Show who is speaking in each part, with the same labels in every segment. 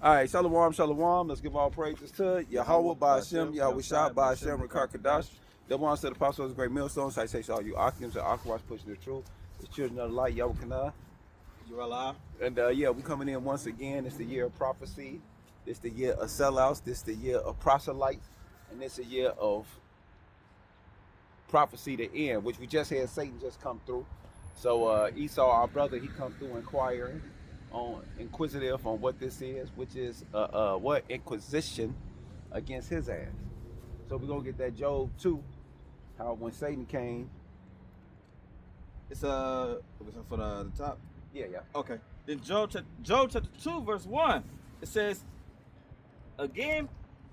Speaker 1: All right, shalom, shalom. Let's give all praises to Yahweh, Ba'Hashem, Yahweh Shah, Ba'Hashem, Rakar the ones that the apostles, great millstones. I say to all you Akims and Akwash pushing the truth. The children of the light, Yahweh Kanah.
Speaker 2: You're alive.
Speaker 1: And yeah, we coming in once again. It's the year of prophecy. It's the year of sellouts. This the year of proselytes. And it's a year of prophecy to end, which we just had Satan just come through. So Esau, our brother, he come through inquiring, inquisitive on what this is, which is what inquisition against his ass. So we're gonna get that Job 2, how when Satan came.
Speaker 2: It's for the top.
Speaker 1: Yeah.
Speaker 2: Okay. Then Job chapter 2 verse 1. It says, again,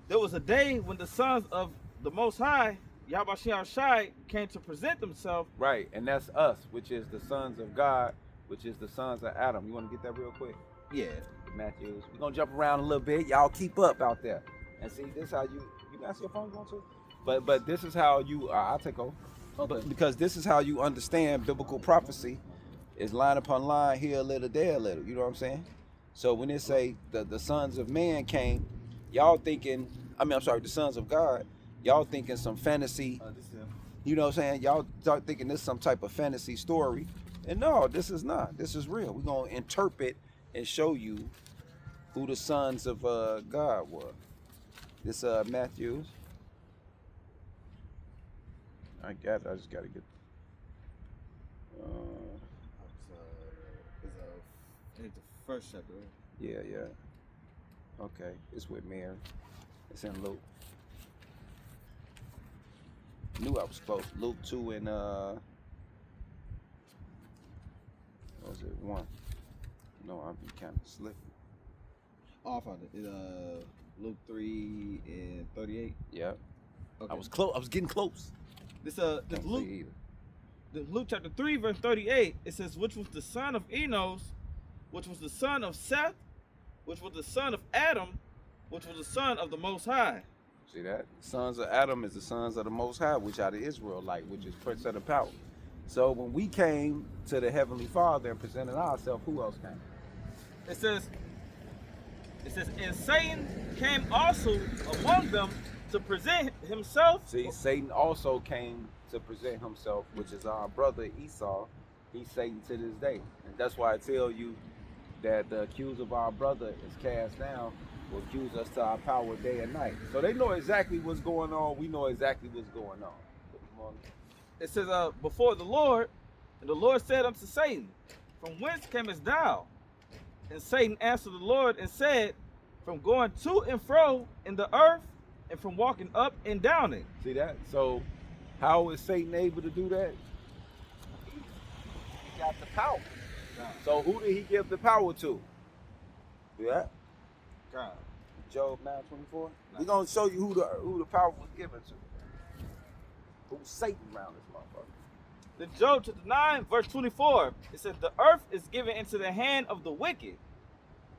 Speaker 2: there was a day when the sons of the Most High, Yahweh Shai, came to present themselves.
Speaker 1: Right, and that's us, which is the sons of God, which is the sons of Adam. You want to get that real quick?
Speaker 2: Yeah.
Speaker 1: Matthews. We're gonna jump around a little bit. Y'all keep up out there. And see, this is how you got your phone going too? But this is how you I'll take over. Okay. But because this is how you understand biblical prophecy is line upon line, here a little, there a little. You know what I'm saying? So when they say the sons of man came, y'all thinking, the sons of God, y'all thinking some fantasy, you know what I'm saying? Y'all start thinking this is some type of fantasy story. And no, this is not. This is real. We're going to interpret and show you who the sons of God were. This Matthews. I got it. I just got to get...
Speaker 2: It's the first chapter, right?
Speaker 1: Yeah. Okay. It's with Mary. It's in Luke. Knew I was close. Luke 2 and what was it? 1. No, I've been kind of slipping.
Speaker 2: Oh, I found it. Luke 3 and 38.
Speaker 1: Yep.
Speaker 2: Okay.
Speaker 1: I was close. I was getting close.
Speaker 2: This Luke chapter 3 verse 38. It says, which was the son of Enos, which was the son of Seth, which was the son of Adam, which was the son of the Most High.
Speaker 1: See that? Sons of Adam is the sons of the Most High, which are the Israelite, which is Prince of the Power. So when we came to the Heavenly Father and presented ourselves, who else came?
Speaker 2: It says, and Satan came also among them to present himself.
Speaker 1: See, Satan also came to present himself, which is our brother Esau. He's Satan to this day. And that's why I tell you that the accuser of our brother is cast down, will accuse us to our power day and night. So they know exactly what's going on. We know exactly what's going on.
Speaker 2: It says, before the Lord, and the Lord said unto Satan, from whence camest thou? And Satan answered the Lord and said, from going to and fro in the earth, and from walking up and down it.
Speaker 1: See that? So how is Satan able to do that? He got the power. God. So who did he give the power to? Yeah.
Speaker 2: God.
Speaker 1: Job 9:24. We're gonna show you who the power was given to. Who's Satan around this motherfucker?
Speaker 2: Then Job chapter 9 verse 24. It says, the earth is given into the hand of the wicked.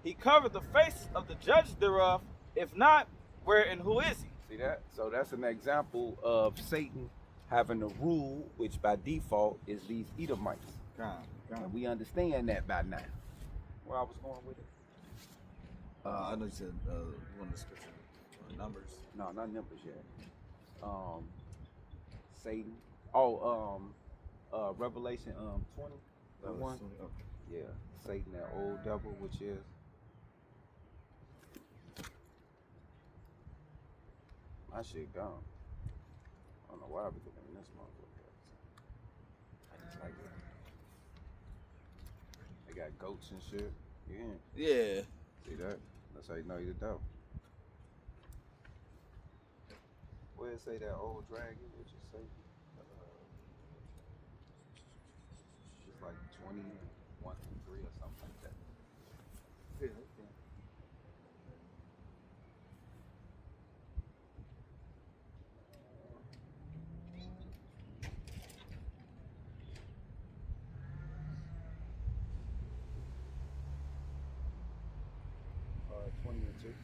Speaker 2: He covered the face of the judge thereof. If not, where and who is he?
Speaker 1: See that? So that's an example of Satan having a rule, which by default is these Edomites.
Speaker 2: God.
Speaker 1: And we understand that by now. Where I was going with it?
Speaker 2: I know you said one of the scripture numbers.
Speaker 1: No, not numbers yet. Satan. Revelation 20. That one.
Speaker 2: Okay.
Speaker 1: Yeah, Satan, that old devil, which is. My shit gone. I don't know why I be looking at this motherfucker. I just like it. They got goats and shit.
Speaker 2: Yeah.
Speaker 1: See that? That's how you know you're the devil. Where it say that old dragon, which is Satan? It's like 21 and 3 or something like that. Yeah, okay. 20 and 2.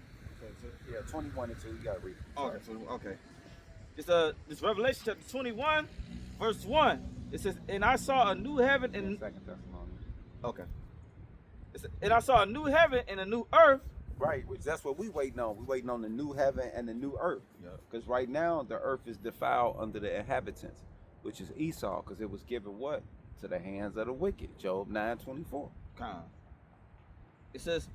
Speaker 1: Yeah, 21 and 2. You gotta read it.
Speaker 2: Okay. This Revelation chapter 21, verse 1. It says, and I saw a new heaven and
Speaker 1: Second Thessalonians.
Speaker 2: okay. And I saw a new heaven and a new earth,
Speaker 1: Right, which that's what we waiting on. We waiting on the new heaven and the new earth.
Speaker 2: Yep.
Speaker 1: Because right now the earth is defiled under the inhabitants, which is Esau, because it was given what? To the hands of the wicked. Job 9:24.
Speaker 2: Con. It says,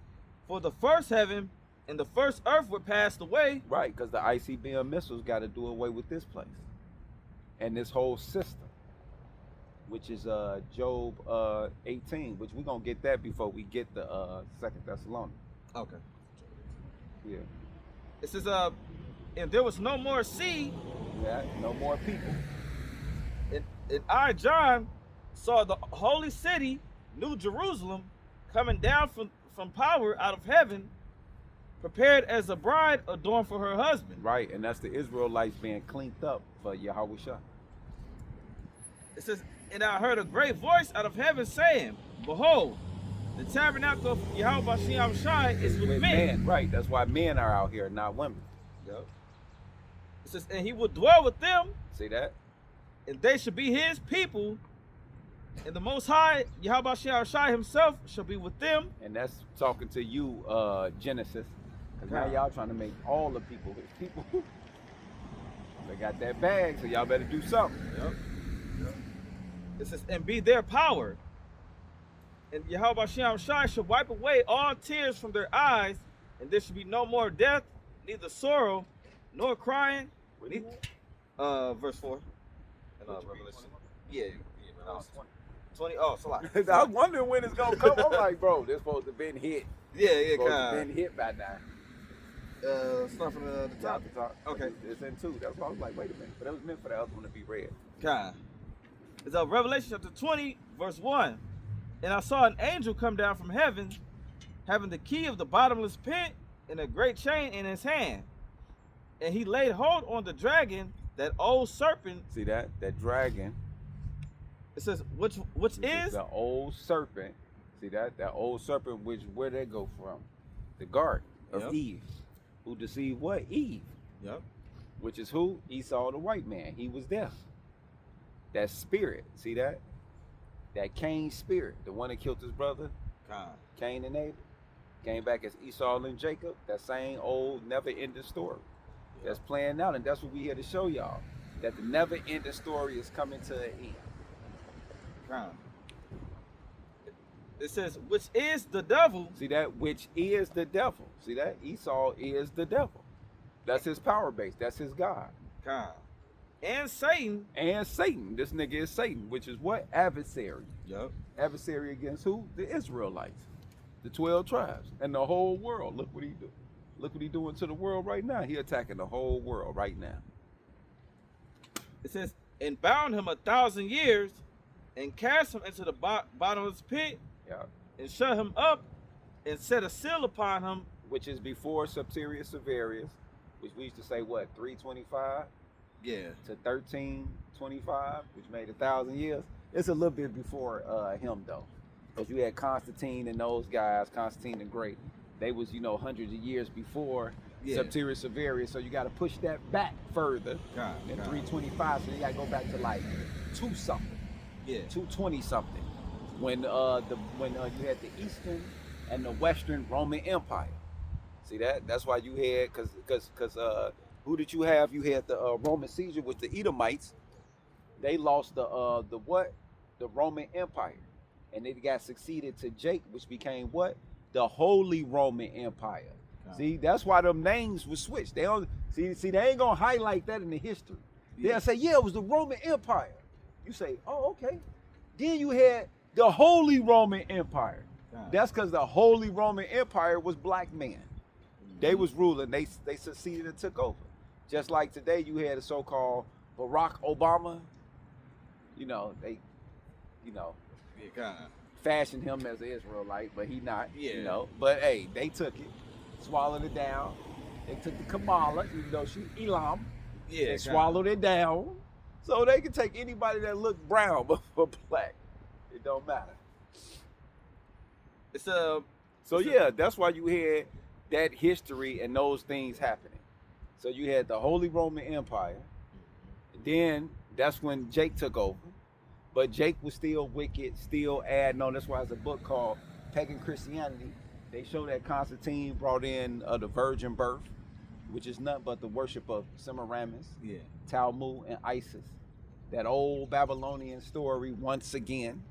Speaker 2: for the first heaven and the first earth were passed away.
Speaker 1: Right, because the ICBM missiles got to do away with this place and this whole system, which is Job 18, which we're going to get that before we get the 2nd Thessalonians.
Speaker 2: Okay.
Speaker 1: Yeah.
Speaker 2: It says, and there was no more sea.
Speaker 1: Yeah, no more people.
Speaker 2: And I, John, saw the holy city, New Jerusalem, coming down from power out of heaven, prepared as a bride adorned for her husband.
Speaker 1: Right, and that's the Israelites being cleaned up for Yahweh Shah.
Speaker 2: It says, and I heard a great voice out of heaven saying, behold, the tabernacle of Yahweh Shai is with men.
Speaker 1: Right, that's why men are out here, not women.
Speaker 2: Yep. It says, and he will dwell with them.
Speaker 1: See that?
Speaker 2: And they shall be his people. And the Most High, Yahweh Shai himself, shall be with them.
Speaker 1: And that's talking to you, Genesis. Because now y'all trying to make all the people his people. They got that bag, so y'all better do something.
Speaker 2: Yep. It says, and be their power. And Yahweh Shai shall wipe away all tears from their eyes, and there shall be no more death, neither sorrow, nor crying. Verse 4. Revelation. Yeah. 20. Oh, so like.
Speaker 1: I was wondering when it's gonna come. I'm like, bro, this supposed to have been hit.
Speaker 2: Yeah,
Speaker 1: Supposed to have been hit by now.
Speaker 2: Start from the top.
Speaker 1: The top.
Speaker 2: Okay.
Speaker 1: It's in 2. That's why I was like, wait a minute. But it was meant for the other one to be read.
Speaker 2: It's Revelation chapter 20, verse 1. And I saw an angel come down from heaven, having the key of the bottomless pit and a great chain in his hand. And he laid hold on the dragon, that old serpent.
Speaker 1: See that? That dragon.
Speaker 2: It says, which is
Speaker 1: the old serpent. See that? That old serpent, which where they go from? The garden of Eve. Who deceived what? Eve.
Speaker 2: Yep.
Speaker 1: Which is who? Esau the white man. He was there. That spirit. See that? That Cain spirit. The one that killed his brother. Cain and Abel. Came back as Esau and Jacob. That same old never-ending story. That's playing out, and that's what we here to show y'all. That the never-ending story is coming to an end.
Speaker 2: It says, which is the devil.
Speaker 1: See that? Which is the devil. See that? Esau is the devil. That's his power base. That's his God.
Speaker 2: And Satan.
Speaker 1: And Satan. This nigga is Satan, which is what? Adversary.
Speaker 2: Yep.
Speaker 1: Adversary against who? The Israelites. The 12 tribes. And the whole world. Look what he do. Look what he doing to the world right now. He attacking the whole world right now.
Speaker 2: It says, and bound him 1,000 years, and cast him into the bottomless pit, and shut him up, and set a seal upon him.
Speaker 1: Which is before Septimius Severus, which we used to say what, 325?
Speaker 2: Yeah.
Speaker 1: To 1325, which made 1,000 years. It's a little bit before him though. Because you had Constantine and those guys, Constantine the Great. They was, hundreds of years before Septimius Severus, so you got to push that back further than 325. So you got to go back to like 2 something, 220 something, when you had the Eastern and the Western Roman Empire. See that? That's why you had because who did you have? You had the Roman Caesar with the Edomites. They lost the Roman Empire, and they got succeeded to Jake, which became what? The Holy Roman Empire. See, that's why them names were switched. They don't see they ain't gonna highlight that in the history. They'll say, yeah, it was the Roman Empire. You say, oh, okay. Then you had the Holy Roman Empire. That's because the Holy Roman Empire was black men. They was ruling. They succeeded and took over. Just like today, you had a so-called Barack Obama. Fashioned him as an Israelite, but he not. But hey, they took it, swallowed it down. They took the Kamala, even though she Elam, and swallowed it down. So they can take anybody that look brown but for black. It don't matter. That's why you had that history and those things happening. So you had the Holy Roman Empire. Then that's when Jake took over. But Jake was still wicked, still adding on. That's why there's a book called Pagan Christianity They show that Constantine brought in the virgin birth, which is nothing but the worship of Semiramis,
Speaker 2: Yeah.
Speaker 1: Talmud, and Isis. That old Babylonian story once again.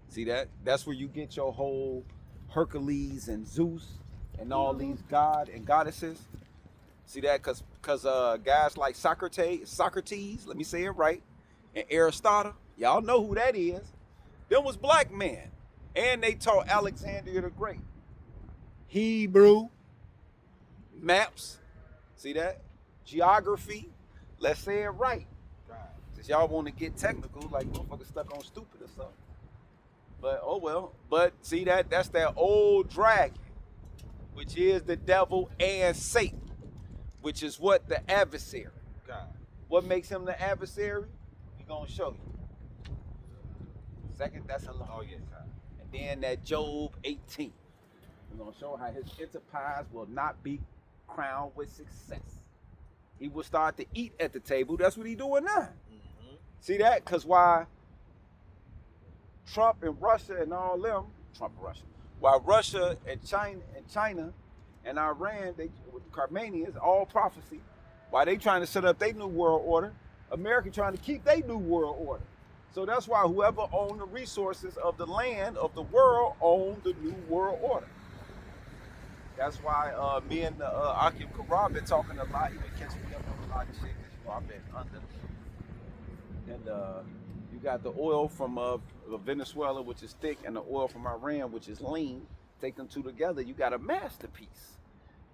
Speaker 1: See that? That's where you get your whole Hercules and Zeus and all these god and goddesses. See that? Cause guys like Socrates, let me say it right, and Aristotle, y'all know who that is. Them was black men. And they taught Alexander the Great Hebrew, maps, see that? Geography, let's say it right. Since y'all want to get technical, like motherfuckers stuck on stupid or something. But oh well. But see that's that old dragon, which is the devil and Satan, which is what the adversary.
Speaker 2: God.
Speaker 1: What makes him the adversary? We're gonna show you. Second Thessalonians.
Speaker 2: Oh, yes, God.
Speaker 1: And then that Job 18. We're gonna show how his enterprise will not be crowned with success. He will start to eat at the table. That's what he's doing now.
Speaker 2: Mm-hmm.
Speaker 1: See that? Because why Trump and Russia and all them, while Russia and China and Iran, they with the Armenians, all prophecy, while they trying to set up their new world order, America trying to keep their new world order. So that's why whoever owned the resources of the land of the world owned the new world order. That's why me and Akim Karab been talking a lot. He been catching me up on a lot of shit because I've been under. And you got the oil from Venezuela, which is thick, and the oil from Iran, which is lean. Take them two together, you got a masterpiece.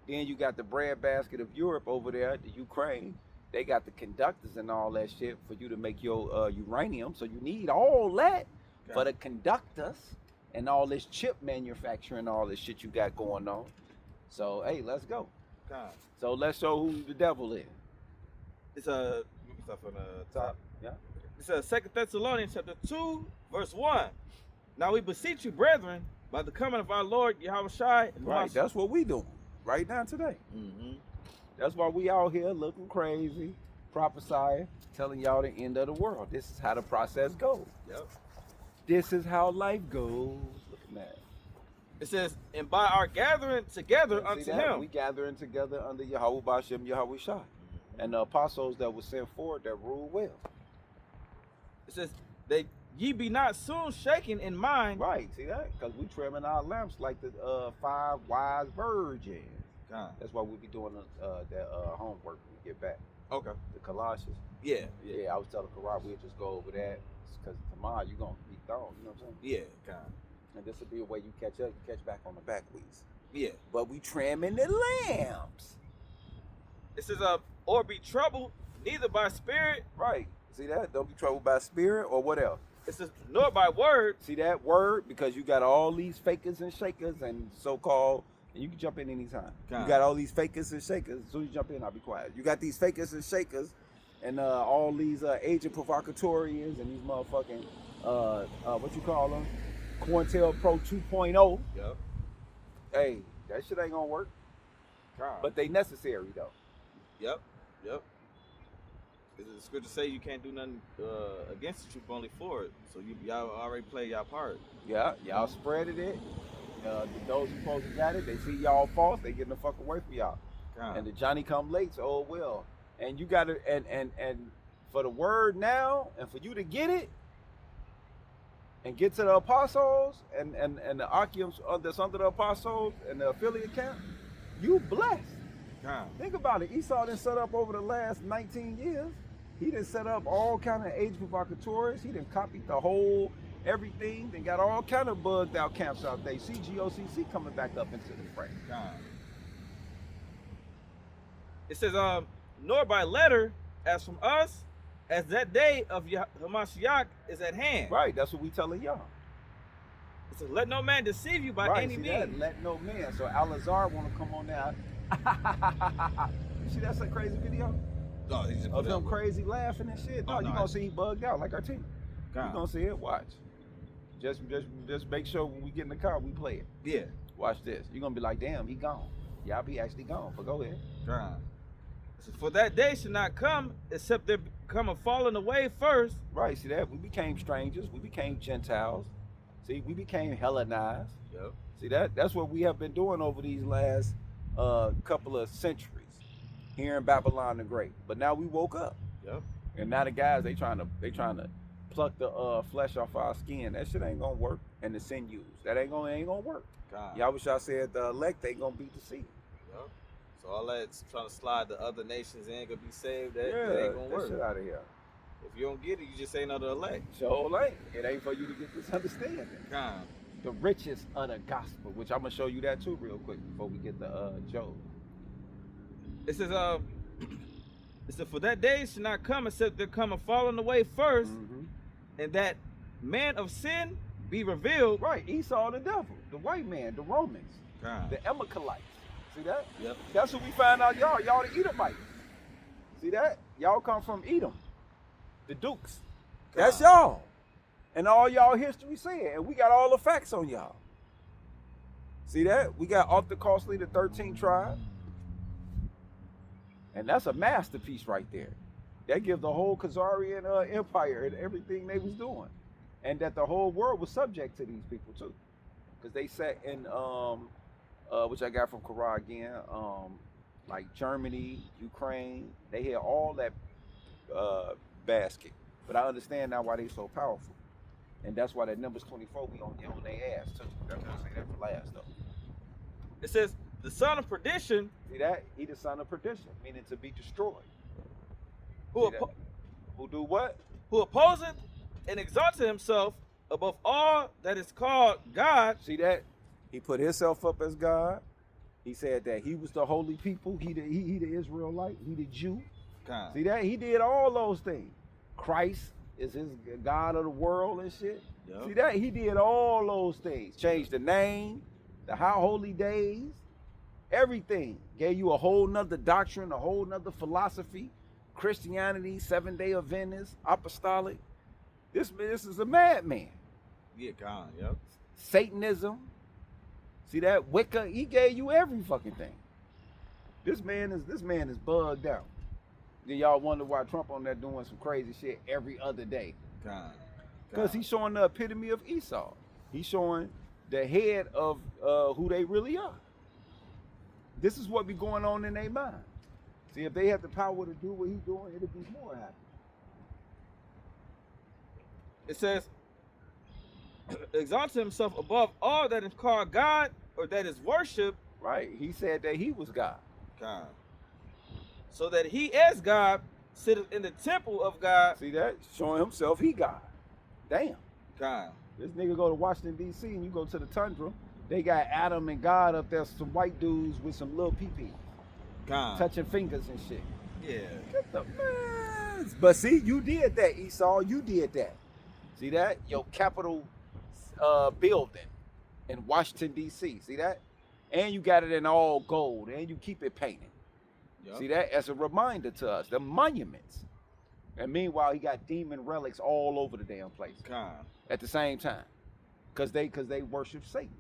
Speaker 1: Then you got the breadbasket of Europe over there, the Ukraine. They got the conductors and all that shit for you to make your uranium. So you need all that for the conductors and all this chip manufacturing, all this shit you got going on. So hey, let's go.
Speaker 2: God.
Speaker 1: So let's show who the devil is.
Speaker 2: It's stuff on the top.
Speaker 1: Yeah.
Speaker 2: It says 2 Thessalonians chapter 2, verse 1. Now we beseech you, brethren, by the coming of our Lord Yahushua.
Speaker 1: Right, that's what we doing right now today.
Speaker 2: Mm-hmm.
Speaker 1: That's why we out here looking crazy, prophesying, telling y'all the end of the world. This is how the process goes.
Speaker 2: Yep.
Speaker 1: This is how life goes. Look at that.
Speaker 2: It says, and by our gathering together unto him.
Speaker 1: We gathering together under Yahweh Bashem Yahweh Shai. And the apostles that were sent forward that rule well.
Speaker 2: It says that ye be not soon shaken in mind.
Speaker 1: Right, see that? Because we trimming our lamps like the 5 wise virgins.
Speaker 2: God.
Speaker 1: That's why we'll be doing that homework when we get back.
Speaker 2: Okay.
Speaker 1: The Colossians.
Speaker 2: Yeah.
Speaker 1: Yeah, I was telling Karab we'll just go over that. Because tomorrow you're going to be thrown, you know what I'm saying?
Speaker 2: Yeah, God.
Speaker 1: And this will be a way you catch up, you catch back on the back weeks.
Speaker 2: Yeah.
Speaker 1: But we trimming the lamps.
Speaker 2: It says, or be troubled neither by spirit.
Speaker 1: Right. See that? Don't be troubled by spirit or what else?
Speaker 2: It says, nor by word.
Speaker 1: See that word? Because you got all these fakers and shakers and so-called, and you can jump in anytime.
Speaker 2: God.
Speaker 1: You got all these fakers and shakers. As soon as you jump in, I'll be quiet. You got these fakers and shakers and all these agent provocatorians and these motherfucking, what you call them? COINTELPRO 2.0.
Speaker 2: Yep.
Speaker 1: Hey, that shit ain't gonna work.
Speaker 2: God.
Speaker 1: But they necessary though.
Speaker 2: Yep. The scripture say you can't do nothing against the truth, only for it. So y'all already play y'all part.
Speaker 1: Yeah, y'all spreaded it. Those who supposed to got it, they see y'all false, they getting the fuck away from y'all.
Speaker 2: God.
Speaker 1: And the Johnny come late, so oh well. And you gotta and for the word now, and for you to get it and get to the apostles and the Achiums that's under the apostles and the affiliate camp, you blessed.
Speaker 2: God.
Speaker 1: Think about it. Esau done set up over the last 19 years. He done set up all kind of age provocateurs. He done copied the whole everything. Then got all kind of bugged out camps out there. You see GOCC coming back up into the frame.
Speaker 2: God. It says, nor by letter, as from us, as that day of Hamashiach is at hand.
Speaker 1: Right, that's what we telling y'all.
Speaker 2: It says, let no man deceive you by
Speaker 1: right,
Speaker 2: any
Speaker 1: see
Speaker 2: means.
Speaker 1: That? Let no man. So Al-Azhar want to come on now. You see that's a crazy video?
Speaker 2: No, he just
Speaker 1: of them crazy laughing and shit. No,
Speaker 2: no,
Speaker 1: you gonna see he bugged out like our team. You
Speaker 2: God.
Speaker 1: gonna see it. Watch. Just make sure when we get in the car we play it.
Speaker 2: Yeah.
Speaker 1: Watch this. You're gonna be like, damn, he gone. Yeah, I'll be actually gone. But go ahead.
Speaker 2: God. It says, for that day should not come except there come a falling away first.
Speaker 1: Right. See that? We became strangers. We became Gentiles. See, we became Hellenized.
Speaker 2: Yep.
Speaker 1: See that? That's what we have been doing over these last couple of centuries here in Babylon the Great. But now we woke up.
Speaker 2: Yep.
Speaker 1: And now the guys they trying to pluck the flesh off our skin. That shit ain't gonna work. And the sinews. That ain't gonna work.
Speaker 2: God.
Speaker 1: Yahweh said the elect ain't gonna be deceived.
Speaker 2: Yep. So all that's trying to slide the other nations ain't gonna be saved. That
Speaker 1: Yeah,
Speaker 2: ain't gonna work.
Speaker 1: Shit out of here.
Speaker 2: If you don't get it, you just ain't another elect.
Speaker 1: So ain't. It ain't for you to get this understanding.
Speaker 2: God.
Speaker 1: The riches of the gospel, which I'm gonna show you that too real quick before we get to Job.
Speaker 2: It says, it said, for that day should not come except there come a falling away first, and that man of sin be revealed.
Speaker 1: Right, Esau the devil, the white man, the Romans,
Speaker 2: God.
Speaker 1: the Amalekites. See that?
Speaker 2: Yep.
Speaker 1: That's what we find out y'all the Edomites. See that? Y'all come from Edom, the Dukes.
Speaker 2: God.
Speaker 1: That's y'all. And all y'all history said, and we got all the facts on y'all. See that? We got off the costly, the 13th tribe. And that's a masterpiece right there. That gives the whole Khazarian empire and everything they was doing. And that the whole world was subject to these people too. Because they sat in, which I got from Quran again, like Germany, Ukraine, they had all that basket. But I understand now why they so powerful. And that's why that Numbers 24 be on their ass too. That's why I say that for last though.
Speaker 2: It says, the son of perdition.
Speaker 1: See that? He the son of perdition, meaning to be destroyed.
Speaker 2: Who
Speaker 1: do what?
Speaker 2: Who opposeth and exalted himself above all that is called God.
Speaker 1: See that? He put himself up as God. He said that he was the holy people. He the Israelite. He the Jew.
Speaker 2: God.
Speaker 1: See that? He did all those things. Christ is his God of the world and shit.
Speaker 2: Yep.
Speaker 1: See that? He did all those things. Changed the name, the high holy days, everything. Gave you a whole nother doctrine, a whole nother philosophy. Christianity, 7-day Adventist, apostolic. This is a madman.
Speaker 2: Yeah, God, yep.
Speaker 1: Satanism. See that? Wicca, he gave you every fucking thing. This man is bugged out. Then y'all wonder why Trump on there doing some crazy shit every other day.
Speaker 2: God.
Speaker 1: Because he's showing the epitome of Esau. He's showing the head of who they really are. This is what be going on in their mind. See, if they had the power to do what he's doing, it'd be more happy.
Speaker 2: It says, exalted himself above all that is called God or that is worshipped.
Speaker 1: Right. He said that he was God.
Speaker 2: God. So that he as God sitteth in the temple of God.
Speaker 1: See that? Showing himself he God. Damn.
Speaker 2: God.
Speaker 1: This nigga go to Washington, D.C. and you go to the tundra. They got Adam and God up there, some white dudes with some little pee-pee.
Speaker 2: God.
Speaker 1: Touching fingers and shit.
Speaker 2: Yeah.
Speaker 1: Get the man. But see, you did that, Esau. You did that. See that? Your Capitol building in Washington, D.C. See that? And you got it in all gold. And you keep it painted. Yep. See that? As a reminder to us. The monuments. And meanwhile, he got demon relics all over the damn place.
Speaker 2: God.
Speaker 1: At the same time. Because they worship Satan.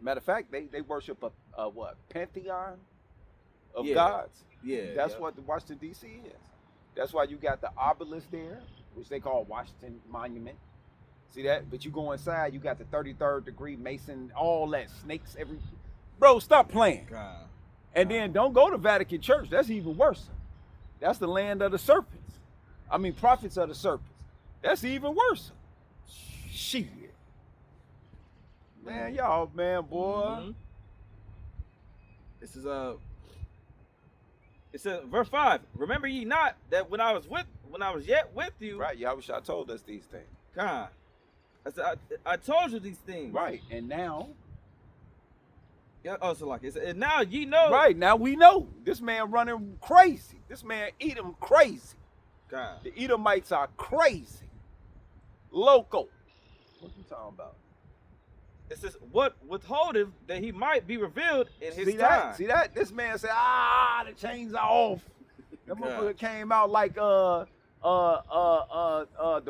Speaker 1: Matter of fact, they worship a what? Pantheon of gods.
Speaker 2: Yeah.
Speaker 1: That's what the Washington, D.C. is. That's why you got the obelisk there, which they call Washington Monument. See that? But you go inside, you got the 33rd degree Mason, all that, snakes, every... Bro, stop playing.
Speaker 2: God.
Speaker 1: And then don't go to Vatican Church. That's even worse. That's the land of the serpents. I mean, prophets of the serpents. That's even worse. Shit. Man, y'all, man, boy.
Speaker 2: Mm-hmm. This is it says verse 5. Remember ye not that when I was yet with you.
Speaker 1: Right, Yahushua told us these things.
Speaker 2: God. I said I told you these things.
Speaker 1: Right, and now.
Speaker 2: Yeah, oh, so like it said, and now ye know.
Speaker 1: Right, now we know. This man running crazy. This man Edom crazy.
Speaker 2: God.
Speaker 1: The Edomites are crazy. Local. What you talking about?
Speaker 2: It says, what withholdeth that he might be revealed in his time.
Speaker 1: That? See that? This man said, the chains are off. That motherfucker came out like the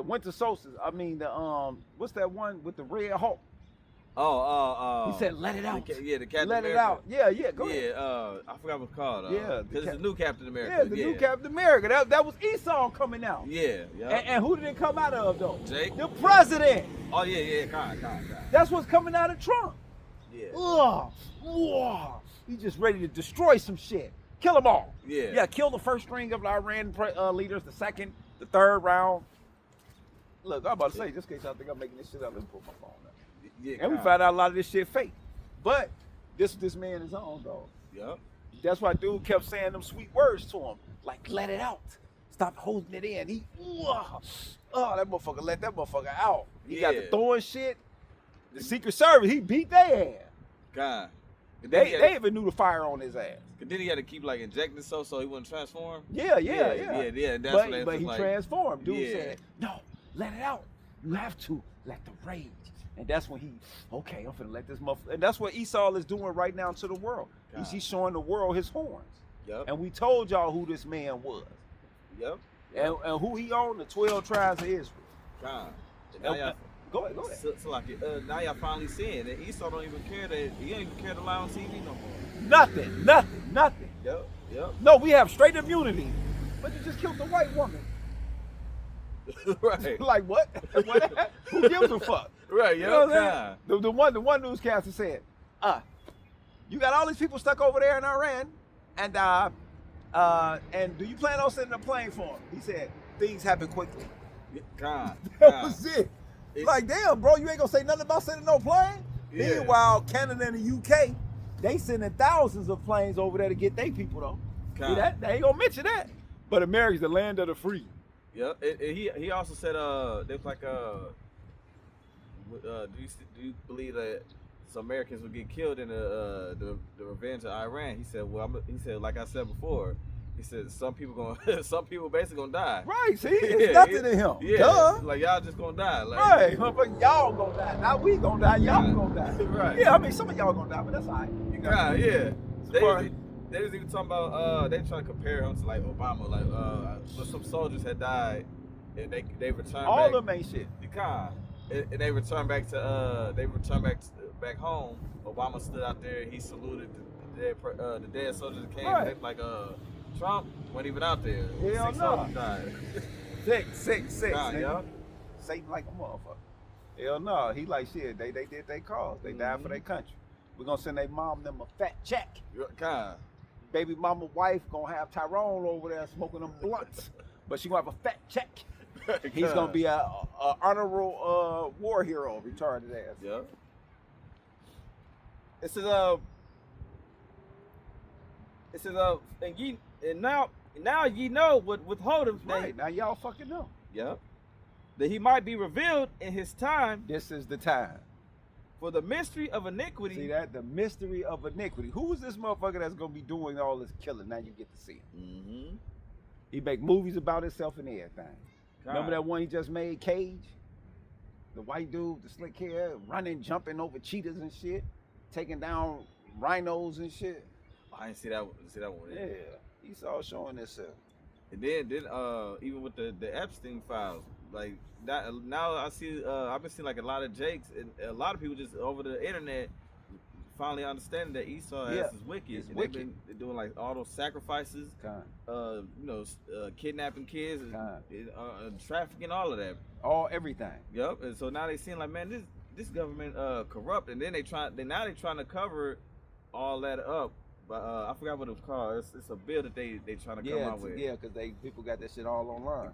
Speaker 1: winter solstice. I mean the what's that one with the Red Hawk? He said, "Let it out."
Speaker 2: The Captain
Speaker 1: Let
Speaker 2: America.
Speaker 1: it out. Yeah, yeah. Go ahead.
Speaker 2: I forgot what it's called.
Speaker 1: Yeah,
Speaker 2: because it's the new Captain America.
Speaker 1: Yeah, the new Captain America. That was Esau coming out.
Speaker 2: Yeah, yeah.
Speaker 1: And who did it come out of though?
Speaker 2: Jake.
Speaker 1: The president.
Speaker 2: Oh yeah. God.
Speaker 1: That's what's coming out of Trump.
Speaker 2: Yeah.
Speaker 1: Ugh. He's just ready to destroy some shit. Kill them all.
Speaker 2: Yeah.
Speaker 1: Yeah, kill the first string of the Iran leaders, the second, the third round. Look, I'm about to say, just in case y'all think I'm making this shit up, let me put my phone up.
Speaker 2: Yeah,
Speaker 1: and we found out a lot of this shit fake. But this man is on, though.
Speaker 2: Yep.
Speaker 1: That's why dude kept saying them sweet words to him. Like, let it out. Stop holding it in. That motherfucker let that motherfucker out. He got the throwing shit. The Secret Service, he beat their ass.
Speaker 2: God.
Speaker 1: They even knew the fire on his ass.
Speaker 2: Then he had to keep like injecting so he wouldn't transform.
Speaker 1: Yeah.
Speaker 2: That's
Speaker 1: but he transformed. Dude
Speaker 2: said,
Speaker 1: no, let it out. You have to let the rage. And that's when I'm finna let this motherfucker. And that's what Esau is doing right now to the world. He's showing the world his horns.
Speaker 2: Yep.
Speaker 1: And we told y'all who this man was.
Speaker 2: Yep.
Speaker 1: And who he owned, the 12 tribes of Israel.
Speaker 2: God.
Speaker 1: Go ahead.
Speaker 2: So like, now y'all finally seeing that Esau don't even care he don't even care to lie on TV no more.
Speaker 1: Nothing.
Speaker 2: Yep.
Speaker 1: No, we have straight immunity. But you just killed the white woman.
Speaker 2: Right.
Speaker 1: Like what? Who gives a fuck?
Speaker 2: Right,
Speaker 1: you know what the one newscaster said, you got all these people stuck over there in Iran, and do you plan on sending a plane for them? He said, things happen quickly.
Speaker 2: God.
Speaker 1: That was it. Like, damn, bro, you ain't gonna say nothing about sending no plane?
Speaker 2: Yeah.
Speaker 1: Meanwhile, Canada and the UK, they sending thousands of planes over there to get their people though. See, they ain't gonna mention that. But America's the land of the free.
Speaker 2: Yep. He also said there's like do you believe that some Americans will get killed in the revenge of Iran? He said, like I said before, he said some people basically gonna die.
Speaker 1: Right, see, it's nothing to him.
Speaker 2: Yeah,
Speaker 1: duh.
Speaker 2: Like y'all just gonna die. Like,
Speaker 1: right, motherfucker, y'all gonna die. Not we gonna die, y'all gonna die.
Speaker 2: Right.
Speaker 1: Yeah, I mean some of y'all gonna die, but that's all right.
Speaker 2: Yeah. They was even talking about they trying to compare him to like Obama, like when some soldiers had died and they returned
Speaker 1: all
Speaker 2: back.
Speaker 1: of them ain't shit.
Speaker 2: And they returned back to back home. Obama stood out there, he saluted the dead soldiers that came.
Speaker 1: Right.
Speaker 2: They like Trump wasn't even out there.
Speaker 1: Hell
Speaker 2: 6
Speaker 1: no.
Speaker 2: soldiers died.
Speaker 1: Six.
Speaker 2: Yeah.
Speaker 1: Satan like a motherfucker. Hell no, he like shit. They did their cause. They died for their country. We're gonna send their mom them a fat check.
Speaker 2: God.
Speaker 1: Baby mama wife gonna have Tyrone over there smoking them blunts, but she gonna have a fat check. He's gonna be a honorable war hero, retarded ass.
Speaker 2: Yeah. And now ye know what withholdeth.
Speaker 1: Right, now y'all fucking know.
Speaker 2: Yep. That he might be revealed in his time.
Speaker 1: This is the time.
Speaker 2: For the mystery of iniquity.
Speaker 1: See that? The mystery of iniquity. Who is this motherfucker that's gonna be doing all this killing? Now you get to see him.
Speaker 2: Mm-hmm.
Speaker 1: He make movies about himself and everything. God. Remember that one he just made, Cage? The white dude, the slick hair, running, jumping over cheetahs and shit, taking down rhinos and shit.
Speaker 2: I didn't see that one.
Speaker 1: Yeah, he's all showing himself.
Speaker 2: And then even with the Epstein files, like that, now I see I've been seeing like a lot of Jakes and a lot of people just over the internet finally understanding that Esau is wicked. And they've been doing like all those sacrifices, kidnapping kids, and trafficking, all of that,
Speaker 1: everything.
Speaker 2: Yep. And so now they seem like, man, this government corrupt, and then they're trying to cover all that up. But I forgot what it was called. It's a bill that they trying to come out with.
Speaker 1: Yeah, because people got that shit all online.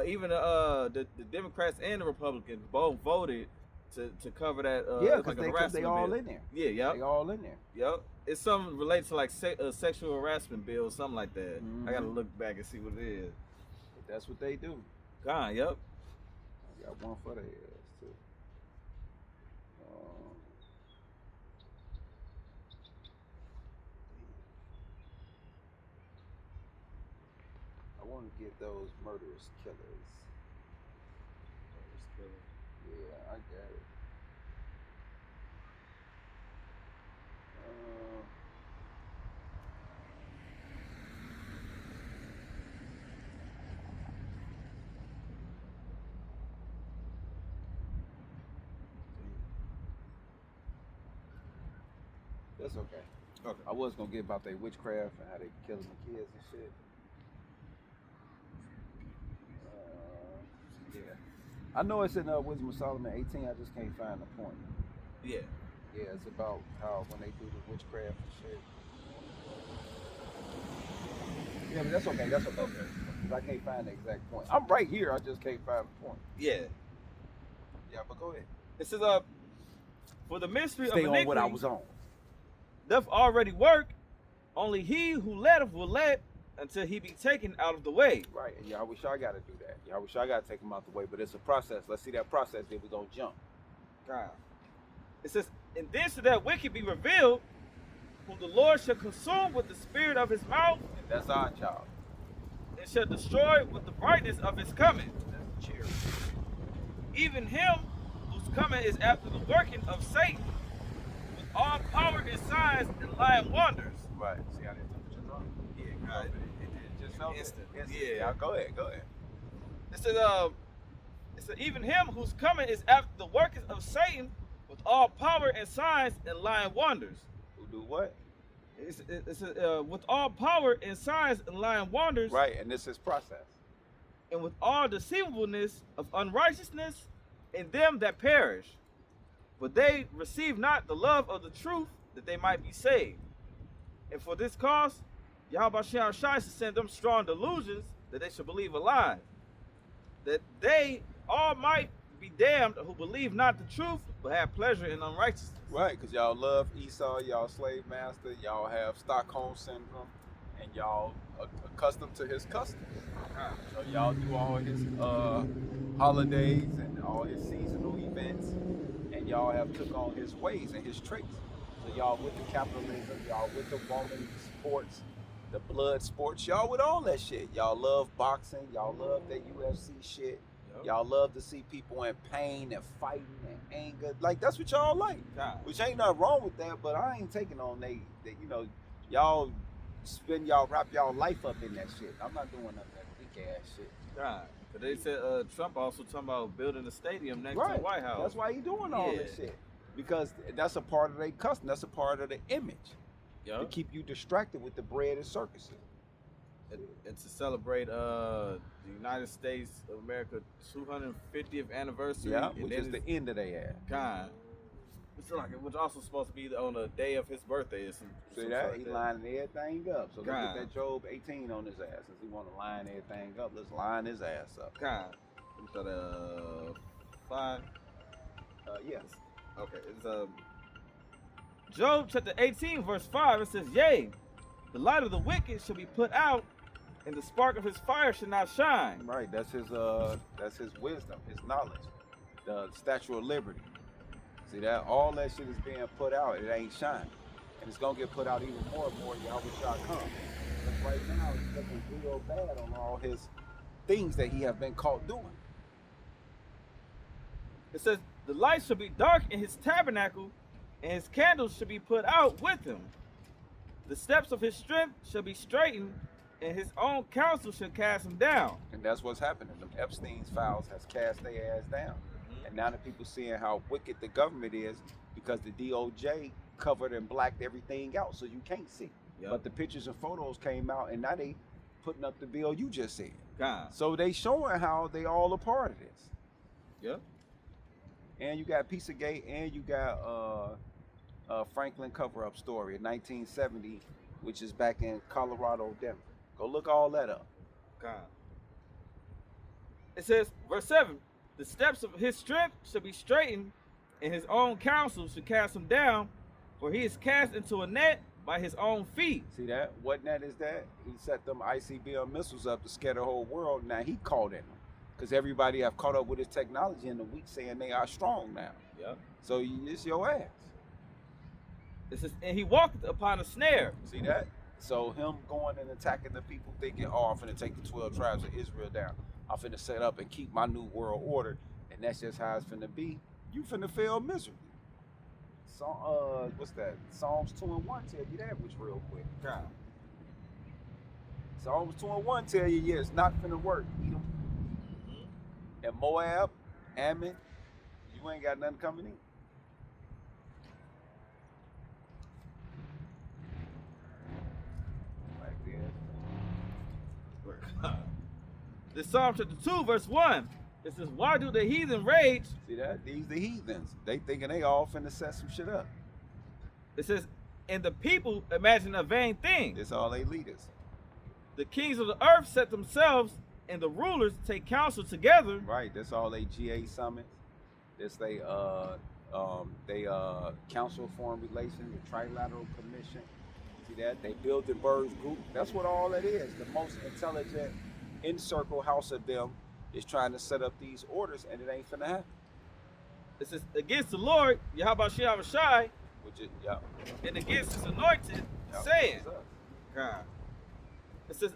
Speaker 2: Even the Democrats and the Republicans both voted to cover that.
Speaker 1: Because they all in there.
Speaker 2: Yeah, yep.
Speaker 1: They all in there.
Speaker 2: Yep. It's something related to like sexual harassment bill, something like that.
Speaker 1: Mm-hmm.
Speaker 2: I gotta look back and see what it is.
Speaker 1: But that's what they do.
Speaker 2: Yep.
Speaker 1: I got one for their ass too. I want to get those murderous killers. Yeah, I got it. That's okay.
Speaker 2: Okay.
Speaker 1: I was gonna get about their witchcraft and how they killing the kids and shit. Yeah. I know it's in Wisdom of Solomon 18. I just can't find the point.
Speaker 2: Yeah.
Speaker 1: Yeah, it's about how when they do the witchcraft and shit. Yeah, but that's okay. That's okay. Because I can't find the exact point. I'm right here. I just can't find the point.
Speaker 2: Yeah.
Speaker 1: Yeah, but go ahead.
Speaker 2: It says, for the mystery
Speaker 1: Stay
Speaker 2: of
Speaker 1: on
Speaker 2: iniquity
Speaker 1: what I was on.
Speaker 2: doth already work. Only he who letteth will let until he be taken out of the way.
Speaker 1: Right, and y'all wish I got to do that. Y'all wish I got to take them out the way, but it's a process. Let's see that process, then we're going to jump.
Speaker 2: God. It says, and then shall that wicked be revealed, whom the Lord shall consume with the spirit of his mouth,
Speaker 1: And that's our job.
Speaker 2: and shall destroy with the brightness of his coming.
Speaker 1: That's the cheer.
Speaker 2: Even him whose coming is after the working of Satan, with all power and signs and lying wonders.
Speaker 1: Right. See how that temperature's on?
Speaker 2: Yeah, God.
Speaker 1: It just felt
Speaker 2: Instant.
Speaker 1: Instant.
Speaker 2: Yeah.
Speaker 1: Go ahead.
Speaker 2: It says, even him whose coming is after the workings of Satan, with all power and signs and lying wonders.
Speaker 1: Who do what?
Speaker 2: It says, with all power and signs and lying wonders.
Speaker 1: Right, and this is process.
Speaker 2: And with all deceivableness of unrighteousness in them that perish. But they receive not the love of the truth, that they might be saved. And for this cause, Yahweh shall send them strong delusions, that they should believe a lie, that they all might be damned who believe not the truth, but have pleasure in unrighteousness.
Speaker 1: Right, because y'all love Esau, y'all slave master, y'all have Stockholm syndrome, and y'all are accustomed to his customs. So y'all do all his holidays and all his seasonal events, and y'all have took on his ways and his tricks. So y'all with the capitalism, y'all with the woman sports, the blood sports, y'all with all that shit. Y'all love boxing, y'all love that UFC shit.
Speaker 2: Yep.
Speaker 1: Y'all love to see people in pain and fighting and anger. Like, that's what y'all like.
Speaker 2: God.
Speaker 1: Which ain't nothing wrong with that, but I ain't taking on y'all wrap y'all life up in that shit. I'm not doing none of that weak ass shit.
Speaker 2: God. But they said Trump also talking about building a stadium next to the White House.
Speaker 1: That's why he doing all this shit. Because that's a part of their custom. That's a part of the image.
Speaker 2: Yep.
Speaker 1: To keep you distracted with the bread and circuses.
Speaker 2: And to celebrate the United States of America 250th anniversary.
Speaker 1: Yeah,
Speaker 2: and
Speaker 1: which
Speaker 2: then
Speaker 1: is the end of their ass.
Speaker 2: God. Which also supposed to be on the day of his birthday.
Speaker 1: See that? He lining everything up. So let's
Speaker 2: God.
Speaker 1: get that Job 18 on his ass. Since he want to line everything up, let's line his ass up.
Speaker 2: God. We thought 5.
Speaker 1: Yes.
Speaker 2: Okay. It's Job chapter 18 verse 5. It says, yea, the light of the wicked shall be put out, and the spark of his fire shall not shine.
Speaker 1: Right. That's his wisdom, his knowledge, the Statue of Liberty. See that? All that shit is being put out. It ain't shining. And it's gonna get put out even more and more. Y'all wish y'all come. But right now he's looking real bad on all his things that he have been caught doing.
Speaker 2: It says, the light shall be dark in his tabernacle, and his candles shall be put out with him. The steps of his strength shall be straightened, and his own counsel shall cast him down.
Speaker 1: And that's what's happening. Them Epstein's files has cast their ass down. And now that people seeing how wicked the government is, because the DOJ covered and blacked everything out so you can't see.
Speaker 2: Yep.
Speaker 1: But the pictures and photos came out, and now they putting up the bill you just said.
Speaker 2: God.
Speaker 1: So they showing how they all a part of this.
Speaker 2: Yep.
Speaker 1: And you got Pizzagate, and you got Franklin cover-up story in 1970, which is back in Colorado, Denver. Go look all that up.
Speaker 2: God. It says, verse 7, the steps of his strength shall be straightened, and his own counsel shall cast him down, for he is cast into a net by his own feet.
Speaker 1: See that? What net is that? He set them ICBM missiles up to scare the whole world. Now he caught in them. Because everybody have caught up with his technology in the week saying they are strong now.
Speaker 2: Yep.
Speaker 1: So it's your ass.
Speaker 2: It says, and he walked upon a snare.
Speaker 1: See that? So him going and attacking the people thinking, oh, I'm finna take the 12 tribes of Israel down. I'm finna set up and keep my new world order. And that's just how it's finna be. You finna fail miserably. So, what's that? Psalms 2:1 tell you that was real quick.
Speaker 2: God.
Speaker 1: Psalms 2:1 tell you, yeah, it's not finna work. Edom. And Moab, Ammon, you ain't got nothing coming in.
Speaker 2: This Psalm chapter 2, verse 1. It says, why do the heathen rage?
Speaker 1: See that? These the heathens. They thinking they all finna set some shit up.
Speaker 2: It says, and the people imagine a vain thing.
Speaker 1: It's all they leaders.
Speaker 2: The kings of the earth set themselves, and the rulers take counsel together.
Speaker 1: Right. That's all they GA summits. This they council foreign relations, the trilateral commission. See that? They Bilderberg group. That's what all it is. The most intelligent in circle house of them is trying to set up these orders, and it ain't finna happen.
Speaker 2: It says, against the Lord, Yahweh Shai,
Speaker 1: Which is
Speaker 2: and against his anointed,
Speaker 1: Yep.
Speaker 2: saying,
Speaker 1: What's up?
Speaker 2: God. It says,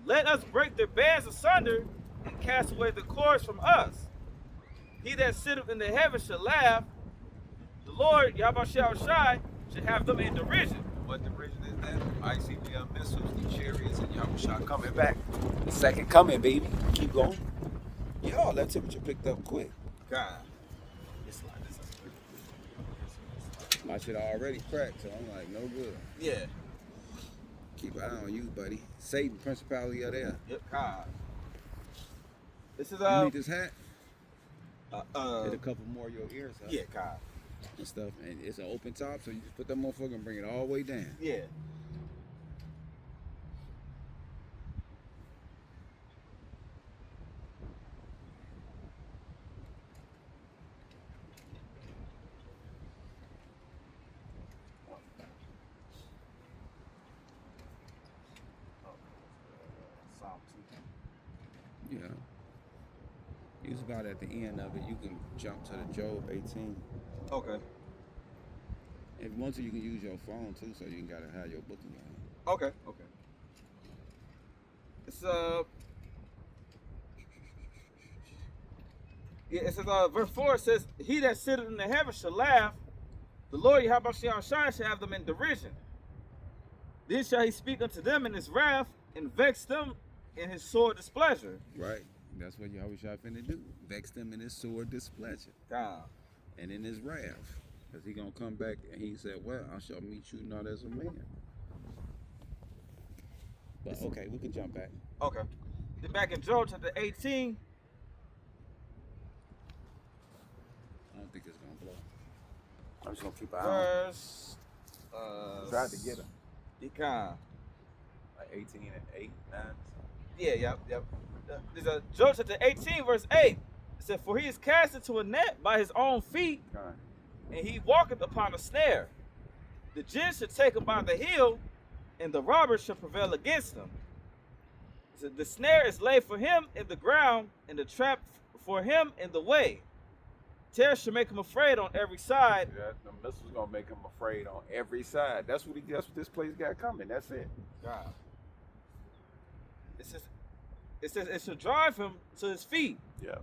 Speaker 2: let us break their bands asunder and cast away the cords from us. He that sitteth in the heavens shall laugh. The Lord, Yahweh Shai, shall have them in derision.
Speaker 1: What derision is that? ICBM missiles, the chariots, and Yahushua coming back. The second coming, baby. Keep going. Yo, that temperature picked up quick.
Speaker 2: God.
Speaker 1: My shit already cracked, so I'm like, no good.
Speaker 2: Yeah.
Speaker 1: Keep an eye on you, buddy. Satan, principality of there.
Speaker 2: Yep, God. This is
Speaker 1: You need this hat? Hit a
Speaker 2: uh
Speaker 1: couple more of your ears up.
Speaker 2: yeah, God.
Speaker 1: And stuff. And it's an open top, so you just put that motherfucker and bring it all the way down.
Speaker 2: Yeah. Psalm 2.
Speaker 1: Yeah. It's about at the end of it. You can jump to the Job 18.
Speaker 2: Okay.
Speaker 1: If you want to, you can use your phone too, so you can gotta have your book in your hand.
Speaker 2: Okay. Okay. It's yeah, it says verse 4 says, he that sitteth in the heavens shall laugh, the Lord Yahweh Shai shall have them in derision. Then shall he speak unto them in his wrath and vex them in his sore displeasure.
Speaker 1: Right. That's what Yahushua finna do. Vex them in his sore displeasure.
Speaker 2: God.
Speaker 1: And in his wrath. Because he gonna come back and he said, well, I shall meet you not as a man. But okay, we can jump back.
Speaker 2: Okay. Then back in Job chapter 18.
Speaker 1: I don't think it's gonna blow. I'm just gonna keep an eye on
Speaker 2: Verse
Speaker 1: Tried to get her.
Speaker 2: Deacon.
Speaker 1: Like 18 and 8, 9.
Speaker 2: Yeah, yep. There's a Job chapter 18, verse 8. It said, for he is cast into a net by his own feet,
Speaker 1: Kind.
Speaker 2: and he walketh upon a snare. The jinn shall take him by the heel, and the robber shall prevail against him. It said, the snare is laid for him in the ground, and the trap for him in the way. Terror shall make him afraid on every side.
Speaker 1: Yeah, the missile's gonna make him afraid on every side. That's what this place got coming. That's it.
Speaker 2: God. It says it shall drive him to his feet.
Speaker 1: Yeah.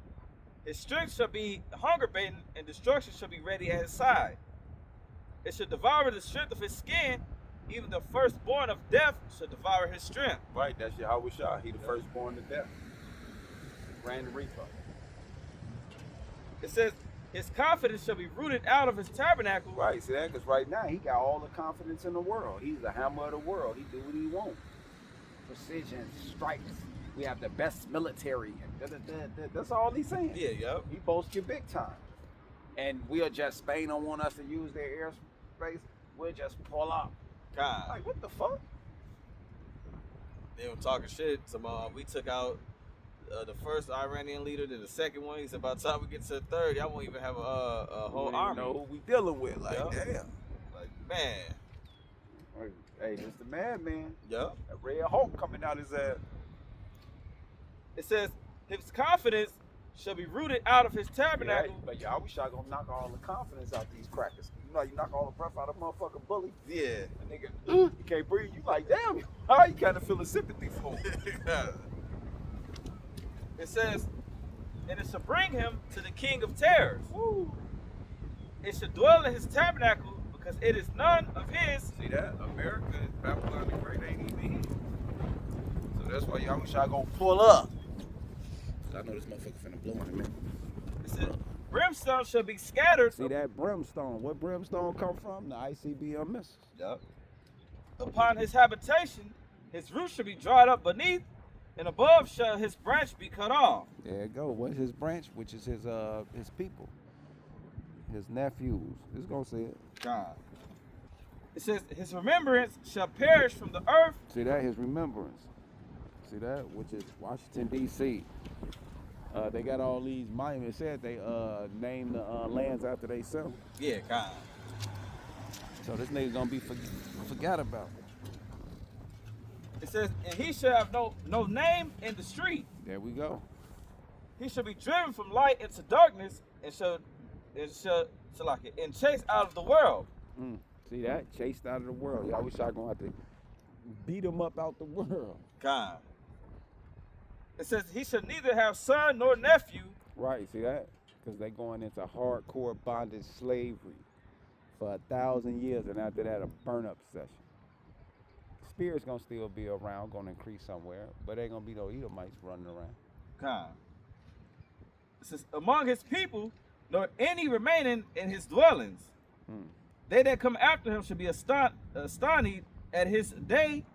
Speaker 2: His strength shall be hunger bitten, and destruction shall be ready at his side. It shall devour the strength of his skin, even the firstborn of death shall devour his strength.
Speaker 1: Right, that's Yahushua. He the firstborn to death. Ran the reaper.
Speaker 2: It says his confidence shall be rooted out of his tabernacle.
Speaker 1: Right, see that? Because right now he got all the confidence in the world. He's the hammer of the world. He do what he wants. Precision, strikes. We have the best military. That's all he's saying.
Speaker 2: Yeah, yep.
Speaker 1: He boasts you big time. And we'll just, Spain don't want us to use their airspace. We'll just pull up.
Speaker 2: God.
Speaker 1: Like, what the fuck?
Speaker 2: They were talking shit. We took out the first Iranian leader, then the second one. He said, by the time we get to the third, y'all won't even have a whole army.
Speaker 1: Know who we dealing with. Like,
Speaker 2: Yep.
Speaker 1: damn.
Speaker 2: Like, man.
Speaker 1: Hey, this the madman.
Speaker 2: Yep.
Speaker 1: That red Hulk coming out his ass.
Speaker 2: It says his confidence shall be rooted out of his tabernacle.
Speaker 1: Yeah, but Yahushua gonna knock all the confidence out these crackers. You know, you knock all the breath out of motherfucking bully.
Speaker 2: Yeah.
Speaker 1: The nigga, you can't breathe. You like, damn, how you kind of feeling sympathy for him?
Speaker 2: It says, and it shall bring him to the king of terrors.
Speaker 1: Woo.
Speaker 2: It shall dwell in his tabernacle, because it is none of his.
Speaker 1: See that? America, Babylon the Great ain't even here. So that's why Yahushua gonna pull up. I know this motherfucker finna blow in a minute.
Speaker 2: It said, brimstone shall be scattered.
Speaker 1: See that brimstone? What brimstone come from? The ICBM missiles.
Speaker 2: Yep. Upon his habitation, his roots shall be dried up beneath, and above shall his branch be cut off.
Speaker 1: There you go. What's his branch? Which is his people, his nephews. It's gonna say it.
Speaker 2: God. It says, his remembrance shall perish from the earth.
Speaker 1: See that? His remembrance. See that? Which is Washington, D.C. They got all these monuments. It said they named the lands after themselves.
Speaker 2: Yeah, God.
Speaker 1: So this nigga gonna be forgot about.
Speaker 2: It says, and he shall have no name in the street.
Speaker 1: There we go.
Speaker 2: He shall be driven from light into darkness, and shall chased out of the world.
Speaker 1: See that? Chased out of the world. Y'all wish I gonna have to beat him up out the world.
Speaker 2: God. It says he shall neither have son nor nephew.
Speaker 1: Right, see that? Because they going into hardcore bondage slavery for 1,000 years, and after that a burn-up session. Spirit's gonna still be around, gonna increase somewhere, but ain't gonna be no Edomites running around.
Speaker 2: God. It says, among his people, nor any remaining in his dwellings. They that come after him shall be astonished at his day,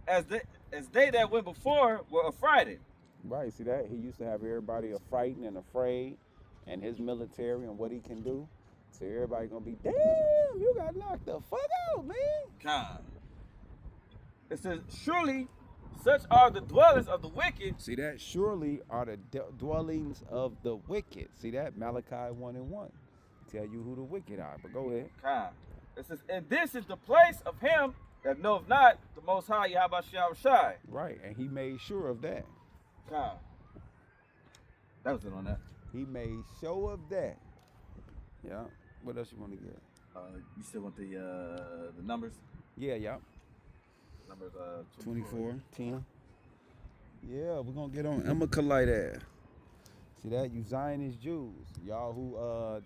Speaker 2: as they that went before were affrighted.
Speaker 1: Right, see that? He used to have everybody frightened and afraid, and his military and what he can do. So everybody gonna be, damn, you got knocked the fuck out, man.
Speaker 2: God. It says, surely such are the dwellings of the wicked.
Speaker 1: See that? Surely are the dwellings of the wicked. See that? Malachi 1:1. Tell you who the wicked are, but go ahead.
Speaker 2: God. It says, and this is the place of him that knoweth not the Most High Yahweh Shai.
Speaker 1: Right, and he made sure of that.
Speaker 2: God. That was it on that.
Speaker 1: He made sure of that. Yeah. What else you want to get?
Speaker 2: You still want the numbers?
Speaker 1: Yeah.
Speaker 2: Numbers
Speaker 1: 24, 10. Yeah, we're gonna get on Emmakalite. See that? You Zionist Jews. Y'all who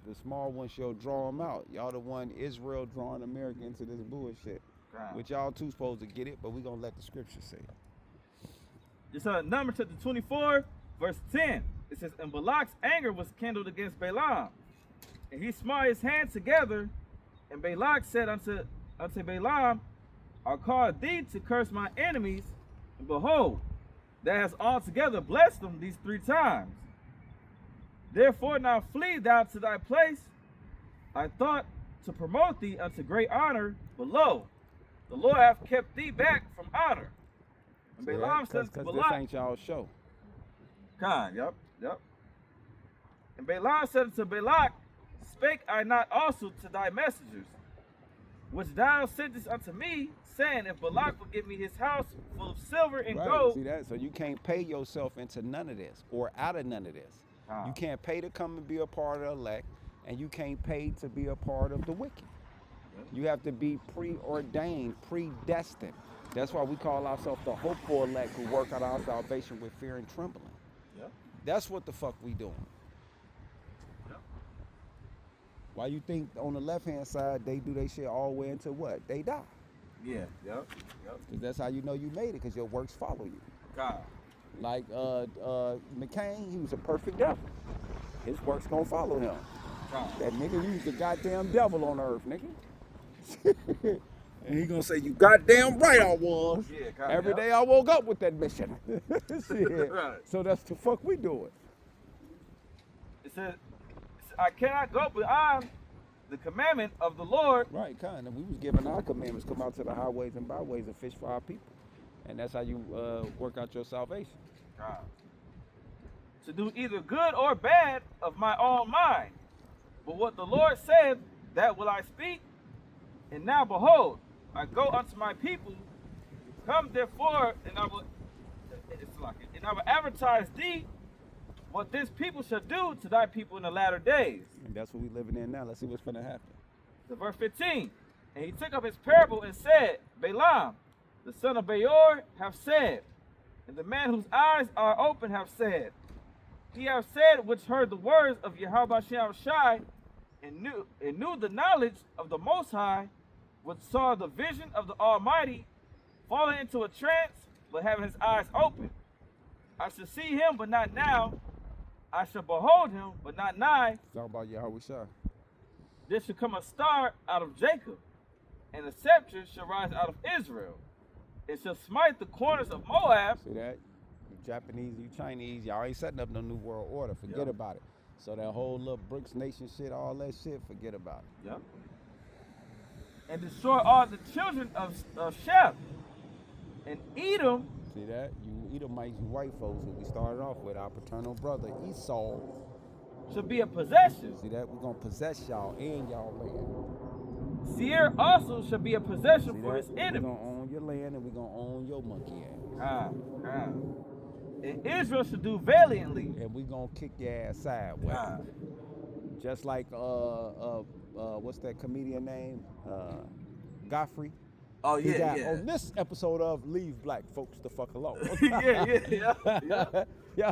Speaker 1: the small ones shall draw them out. Y'all the one Israel drawing America into this bullshit.
Speaker 2: God.
Speaker 1: Which y'all too supposed to get it, but we gonna let the scripture say it.
Speaker 2: It's number chapter 24, verse 10. It says, and Balak's anger was kindled against Balaam. And he smote his hands together, and Balak said unto Balaam, I called thee to curse my enemies, and behold, thou hast altogether blessed them these 3 times. Therefore now flee thou to thy place. I thought to promote thee unto great honor, but lo, the Lord hath kept thee back from honor. And Balaam said to Balak,
Speaker 1: this ain't y'all show.
Speaker 2: Khan, yep. And Balaam said unto Balak, spake I not also to thy messengers, which thou sentest unto me, saying, if Balak will give me his house full of silver and gold.
Speaker 1: See that? So you can't pay yourself into none of this or out of none of this. You can't pay to come and be a part of the elect, and you can't pay to be a part of the wicked. You have to be preordained, predestined. That's why we call ourselves the hopeful elect who work out our salvation with fear and trembling. That's what the fuck we doing. Why you think on the left-hand side, they do their shit all the way until what? They die.
Speaker 2: Yeah, yep.
Speaker 1: Because that's how you know you made it, because your works follow you.
Speaker 2: God.
Speaker 1: Like McCain, he was a perfect devil. His works gonna follow him.
Speaker 2: God.
Speaker 1: That nigga, he was the goddamn devil on earth, nigga. And he gonna say, you goddamn right I was.
Speaker 2: Yeah, God,
Speaker 1: Every day I woke up with that mission. Shit.
Speaker 2: Right.
Speaker 1: So that's the fuck we doing.
Speaker 2: It says, I cannot go beyond the commandment of the Lord.
Speaker 1: Right, kind of. We was given our commandments, come out to the highways and byways and fish for our people. And that's how you work out your salvation.
Speaker 2: God. To do either good or bad of my own mind. But what the Lord said, that will I speak. And now behold, I go unto my people. Come therefore, and I will advertise thee what this people shall do to thy people in the latter days.
Speaker 1: And that's what we living in now. Let's see what's gonna happen.
Speaker 2: So verse 15. And he took up his parable and said, Balaam, the son of Beor, hath said, and the man whose eyes are open hath said, he hath said which heard the words of Yahweh Shai, and knew the knowledge of the Most High, which saw the vision of the Almighty, falling into a trance, but having his eyes open. I shall see him, but not now. I shall behold him, but not nigh.
Speaker 1: Talk about Yahweh Shai.
Speaker 2: There shall come a star out of Jacob, and a scepter shall rise out of Israel. It shall smite the corners of Moab.
Speaker 1: See that? Japanese, you Chinese, y'all ain't setting up no new world order. Forget
Speaker 2: Yep.
Speaker 1: about it. So that whole little BRICS nation shit, all that shit, forget about it.
Speaker 2: Yep. And destroy all the children of Shem, and Edom.
Speaker 1: See that? You Edomites, you white folks, who we started off with, our paternal brother Esau.
Speaker 2: Should be a possession.
Speaker 1: See that? We're gonna possess y'all and y'all land.
Speaker 2: Seir also should be a possession
Speaker 1: See
Speaker 2: for
Speaker 1: that?
Speaker 2: his
Speaker 1: We're
Speaker 2: enemy.
Speaker 1: gonna own your land and we're gonna own your monkey ass.
Speaker 2: And Israel should do valiantly.
Speaker 1: And we're gonna kick your ass sideways. Just like what's that comedian name? Godfrey.
Speaker 2: Oh
Speaker 1: He got
Speaker 2: yeah.
Speaker 1: on this episode of Leave Black Folks the Fuck Alone.
Speaker 2: yeah.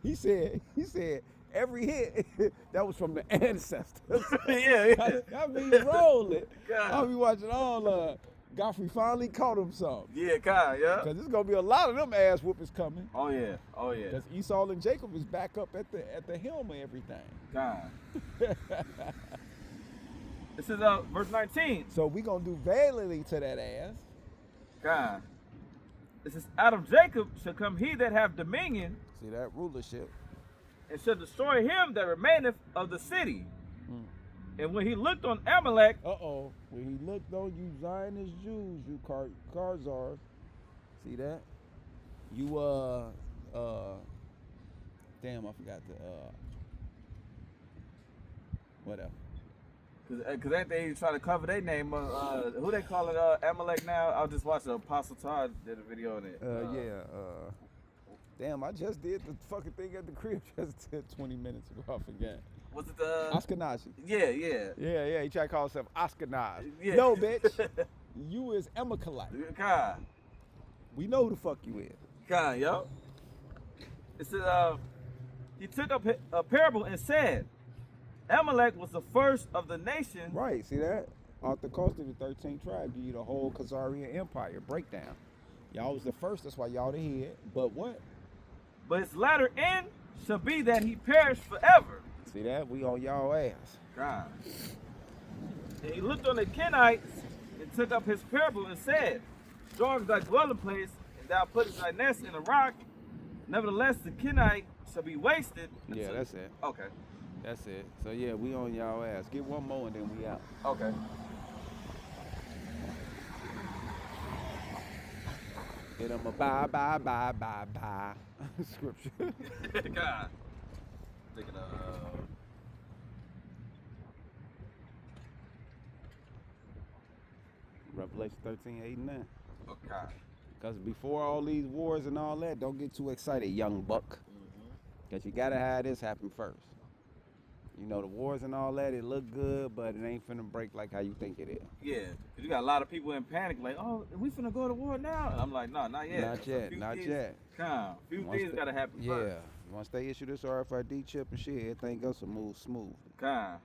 Speaker 1: He said every hit that was from the ancestors.
Speaker 2: yeah.
Speaker 1: I mean, rolling.
Speaker 2: God.
Speaker 1: I'll be watching all. Godfrey finally caught him some.
Speaker 2: Yeah, God, yeah.
Speaker 1: Cause there's gonna be a lot of them ass whoopers coming.
Speaker 2: Oh yeah.
Speaker 1: Cause Esau and Jacob is back up at the helm of everything.
Speaker 2: God. This is verse 19.
Speaker 1: So we gonna do valiantly to that ass.
Speaker 2: God. This is out of Jacob shall come he that have dominion,
Speaker 1: See that rulership.
Speaker 2: and shall destroy him that remaineth of the city. And when he looked on Amalek,
Speaker 1: When he looked on you Zionist Jews, you Khazars, see that? You damn, I forgot the whatever.
Speaker 2: Cause ain't they try to cover their name? Who they call it? Amalek now? I was just watching Apostle Todd did a video on it.
Speaker 1: Damn, I just did the fucking thing at the crib just 20 minutes ago. I forgot.
Speaker 2: Was it the?
Speaker 1: Ashkenazi.
Speaker 2: Yeah.
Speaker 1: Yeah. He tried to call himself Ashkenaz.
Speaker 2: Yeah.
Speaker 1: No, bitch. You is Emakalite.
Speaker 2: God.
Speaker 1: We know who the fuck you is.
Speaker 2: God, yo. It says, he took up a parable and said, Amalek was the first of the nation.
Speaker 1: Right, see that? Off the coast of the 13th tribe, give you the whole Khazarian Empire breakdown. Y'all was the first, that's why y'all the head. But what?
Speaker 2: But his latter end shall be that he perish forever.
Speaker 1: See that? We on y'all ass.
Speaker 2: God. And he looked on the Kenites and took up his parable and said, Strong is thy dwelling place, and thou puttest thy nest in a rock. Nevertheless, the Kenite shall be wasted.
Speaker 1: Yeah, that's it.
Speaker 2: Okay.
Speaker 1: That's it. So yeah, we on y'all ass. Get one more and then we out.
Speaker 2: Okay.
Speaker 1: Hit them a bye. Scripture.
Speaker 2: God. Take it
Speaker 1: Revelation 13, 8 and 9.
Speaker 2: Okay.
Speaker 1: Because before all these wars and all that, don't get too excited, young buck. Because you got to have this happen first. You know, the wars and all that, it look good, but it ain't finna break like how you think it is.
Speaker 2: Yeah, 'cause you got a lot of people in panic, like, oh, we finna go to war now. And I'm like, no, not yet.
Speaker 1: Not yet.
Speaker 2: Come, few things gotta happen first.
Speaker 1: Yeah, once they issue this RFID chip and shit, everything else will move smooth.
Speaker 2: Come.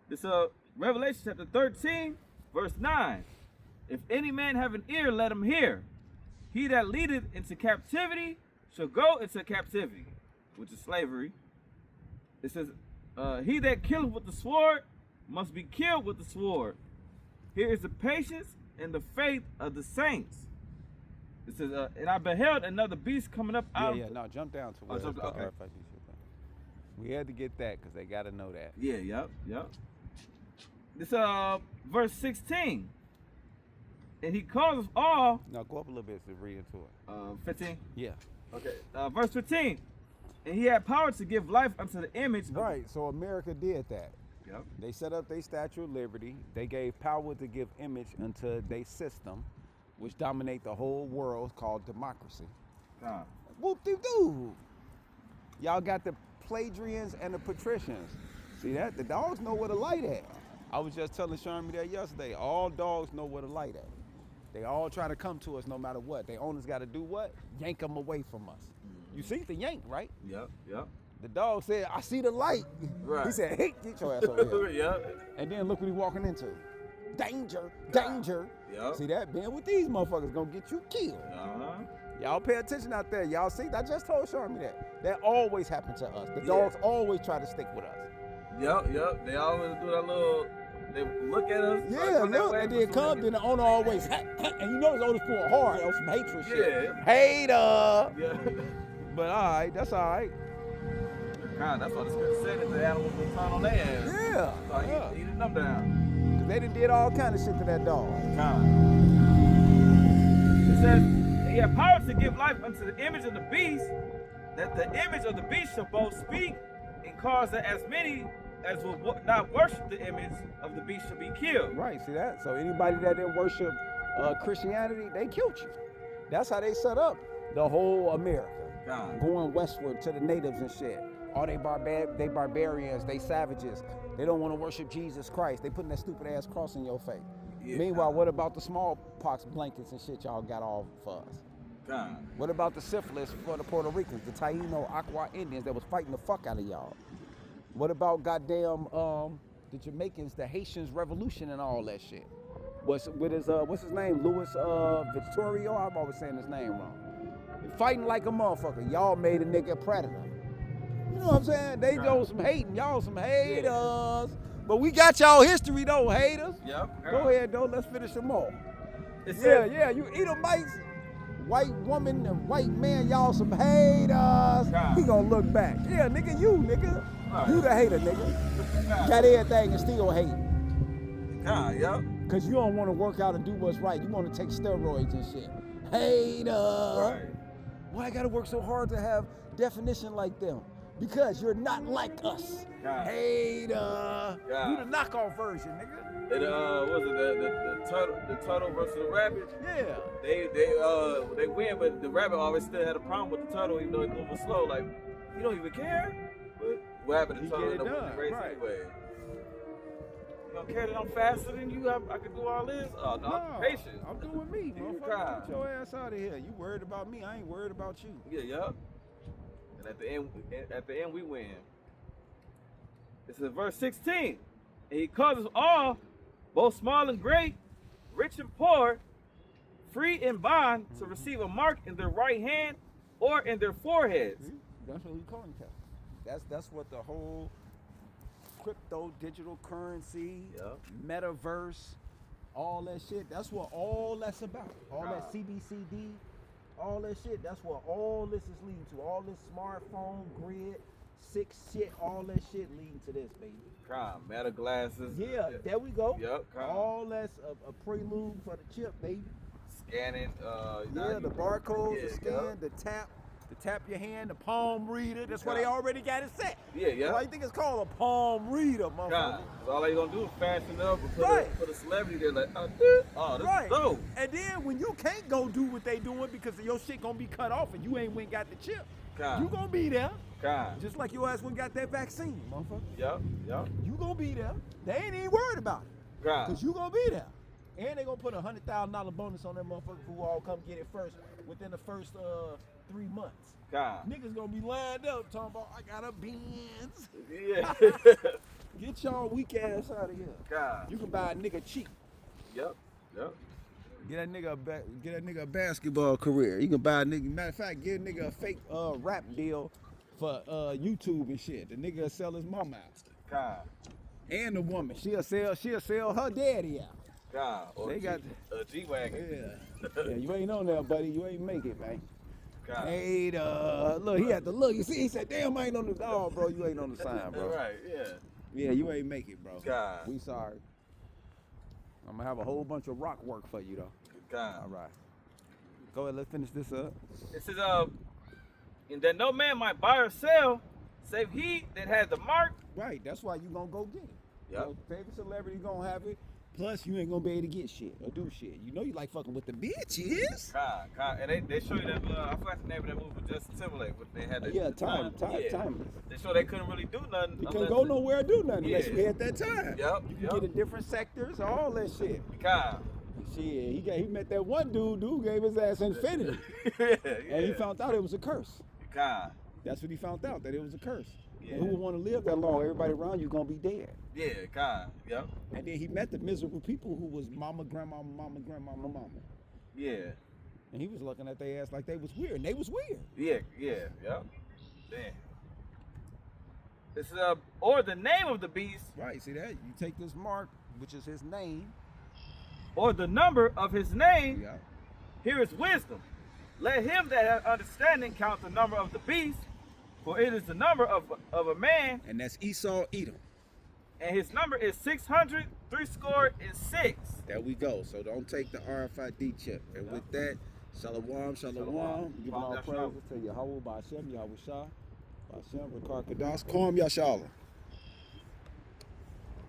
Speaker 2: This Revelation chapter 13, verse 9. If any man have an ear, let him hear. He that leadeth into captivity shall go into captivity, which is slavery. It says, he that killeth with the sword must be killed with the sword. Here is the patience and the faith of the saints. It says, and I beheld another beast coming up out of
Speaker 1: No, jump down to where
Speaker 2: okay.
Speaker 1: the RFID chip. We had to get that because they got to know that.
Speaker 2: Yeah, yep. This verse 16. And he causes all.
Speaker 1: Now go up a little bit to read into it.
Speaker 2: 15.
Speaker 1: Yeah.
Speaker 2: Okay. Verse 15. And he had power to give life unto the image.
Speaker 1: Right. So America did that.
Speaker 2: Yep.
Speaker 1: They set up their Statue of Liberty. They gave power to give image unto their system, which dominate the whole world, called democracy. Whoop-de-doo. Y'all got the Pleiadians and the patricians. See that? The dogs know where the light at. I was just telling Sharmy that yesterday. All dogs know where the light at. They all try to come to us no matter what. Their owners got to do what? Yank them away from us. You see the yank, right?
Speaker 2: Yep.
Speaker 1: The dog said, I see the light.
Speaker 2: Right.
Speaker 1: He said, hey, get your ass over here.
Speaker 2: Yep.
Speaker 1: And then look what he's walking into. Danger.
Speaker 2: Yep.
Speaker 1: See that? Being with these motherfuckers gonna get you killed. Y'all pay attention out there. Y'all see? I just told Sharmy that. That always happens to us. The dogs always try to stick with us.
Speaker 2: Yep. They always do that little. they look at us.
Speaker 3: Yeah,
Speaker 2: like,
Speaker 3: look, and then come, then the owner always, and you know it's always for hard, or some hatred shit.
Speaker 2: Yeah.
Speaker 3: Hater.
Speaker 2: Yeah.
Speaker 3: But all right, that's all right.
Speaker 2: God, that's what the scripture said that the animals will turn on their ass.
Speaker 3: Yeah.
Speaker 2: So
Speaker 3: Yeah.
Speaker 2: he eating them down.
Speaker 3: Cause they done did all kind of shit to that dog.
Speaker 2: God. It says, he had power to give life unto the image of the beast, that the image of the beast shall both speak and cause that as many as will not worship the image of the beast shall be killed.
Speaker 3: Right, see that? So anybody that didn't worship Christianity, they killed you. That's how they set up the whole America.
Speaker 2: God.
Speaker 3: Going westward to the natives and shit. All they barbarians, they savages. They don't want to worship Jesus Christ. They putting that stupid ass cross in your face.
Speaker 2: Yeah,
Speaker 3: Meanwhile,
Speaker 2: God.
Speaker 3: what about the smallpox blankets and shit y'all got all for us?
Speaker 2: God.
Speaker 3: What about the syphilis for the Puerto Ricans, the Taino Aqua Indians that was fighting the fuck out of y'all? What about goddamn the Jamaicans, the Haitians Revolution and all that shit? What's his name? Louis Victorio? I'm always saying his name wrong. Fighting like a motherfucker. Y'all made a nigga a predator. You know what I'm saying? They go some hating, y'all some haters. But we got y'all history though, haters.
Speaker 2: Yep.
Speaker 3: Go ahead though, let's finish them all.
Speaker 2: It says,
Speaker 3: Yeah, you Edomites, white woman and white man, y'all some haters. He gonna look back. Yeah, nigga, you nigga. You the hater, nigga. Got everything and still hate.
Speaker 2: God, yep.
Speaker 3: Cause you don't wanna work out and do what's right. You wanna take steroids and shit. Hater.
Speaker 2: Right.
Speaker 3: Why I gotta work so hard to have definition like them? Because you're not like us.
Speaker 2: God.
Speaker 3: Hater.
Speaker 2: God.
Speaker 3: You the knockoff version, nigga.
Speaker 2: And what was it the turtle versus the rabbit?
Speaker 3: Yeah.
Speaker 2: They win, but the rabbit always still had a problem with the turtle, even though he moving slow. Like, you don't even care. But what happened to
Speaker 3: He
Speaker 2: the turtle
Speaker 3: get
Speaker 2: in
Speaker 3: it
Speaker 2: the
Speaker 3: done,
Speaker 2: race
Speaker 3: right.
Speaker 2: anyway? You don't care that I'm faster than you? I can do all this? Oh no, I'm patient.
Speaker 3: I'm doing me, motherfucker.
Speaker 2: God.
Speaker 3: Get your ass out of here. You worried about me? I ain't worried about you.
Speaker 2: Yeah, yep. And at the end we win. It's in verse 16. And he causes all, both small and great, rich and poor, free and bond, to receive a mark in their right hand or in their foreheads.
Speaker 3: That's what we calling that. That's what the whole crypto, digital currency, metaverse, all that shit. That's what all that's about. All that CBCD, all that shit. That's what all this is leading to. All this smartphone grid, sick shit. All that shit leading to this, baby.
Speaker 2: Meta glasses.
Speaker 3: Yeah, there we go.
Speaker 2: Yep.
Speaker 3: All that's a prelude for the chip, baby.
Speaker 2: Scanning.
Speaker 3: The barcode, the scan, the tap your hand, the palm reader. That's why they already got it set.
Speaker 2: Yeah.
Speaker 3: Why you think it's called a palm reader, motherfucker?
Speaker 2: So all they gonna do is fasten up and put a celebrity there like, this is dope.
Speaker 3: And then when you can't go do what they doing because your shit gonna be cut off and you ain't went got the chip, you gonna be there. Just like your ass went got that vaccine, motherfucker.
Speaker 2: Yep.
Speaker 3: You gonna be there. They ain't even worried about it. Cause you gonna be there. And they gonna put $100,000 bonus on that motherfucker who all come get it first within the first 3 months. Niggas gonna be lined up talking about I got a Benz.
Speaker 2: Yeah.
Speaker 3: Get y'all weak ass out of here. You can buy a nigga cheap.
Speaker 2: Yep.
Speaker 3: Get that nigga a basketball career. You can buy a nigga. Matter of fact, get a nigga a fake rap deal for YouTube and shit. The nigga will sell his mama out. And the woman, she'll sell her daddy out. They got
Speaker 2: a G-Wagon.
Speaker 3: Yeah, you ain't on there, buddy. You ain't make it, man. Hey, look, he had to look. You see, he said, "Damn, I ain't on the dog, bro. You ain't on the sign, bro."
Speaker 2: Right, yeah.
Speaker 3: Yeah, you ain't make it, bro.
Speaker 2: We
Speaker 3: sorry. I'm gonna have a whole bunch of rock work for you, though. All right. Go ahead, let's finish this up.
Speaker 2: It says, and that no man might buy or sell, save he that has the mark.
Speaker 3: Right, that's why you gonna go get it.
Speaker 2: Yep.
Speaker 3: Favorite celebrity gonna have it. Plus, you ain't gonna be able to get shit or do shit. You know you like fucking with the bitches.
Speaker 2: And they show you that, I forgot the name of that movie, Justin Timberlake, but they had that.
Speaker 3: Timeless.
Speaker 2: They show they couldn't really do nothing.
Speaker 3: You couldn't go nowhere or do nothing unless you had that time.
Speaker 2: Yep.
Speaker 3: You can get in different sectors, all that shit. Shit, he met that one dude gave his ass infinity. And he found out it was a curse. That's what he found out, that it was a curse. And who would want to live that long? Everybody around you gonna be dead.
Speaker 2: Yep.
Speaker 3: And then he met the miserable people who was mama, grandma.
Speaker 2: Yeah.
Speaker 3: And he was looking at their ass like they was weird, and they was weird.
Speaker 2: Yep. Damn. This is or the name of the beast.
Speaker 3: Right, see that? You take this mark, which is his name.
Speaker 2: or the number of his name,
Speaker 3: Yeah.
Speaker 2: here is wisdom. Let him that hath understanding count the number of the beast, for it is the number of a man,
Speaker 3: And that's Esau Edom.
Speaker 2: and his number is 666.
Speaker 3: There we go. So don't take the RFID chip. And with that, shalom, shalom. Give all praises to Yahweh, Ba'ashem, Yahweh Shah, Ba'ashem, Rakar Kadas, Kwam Yashala.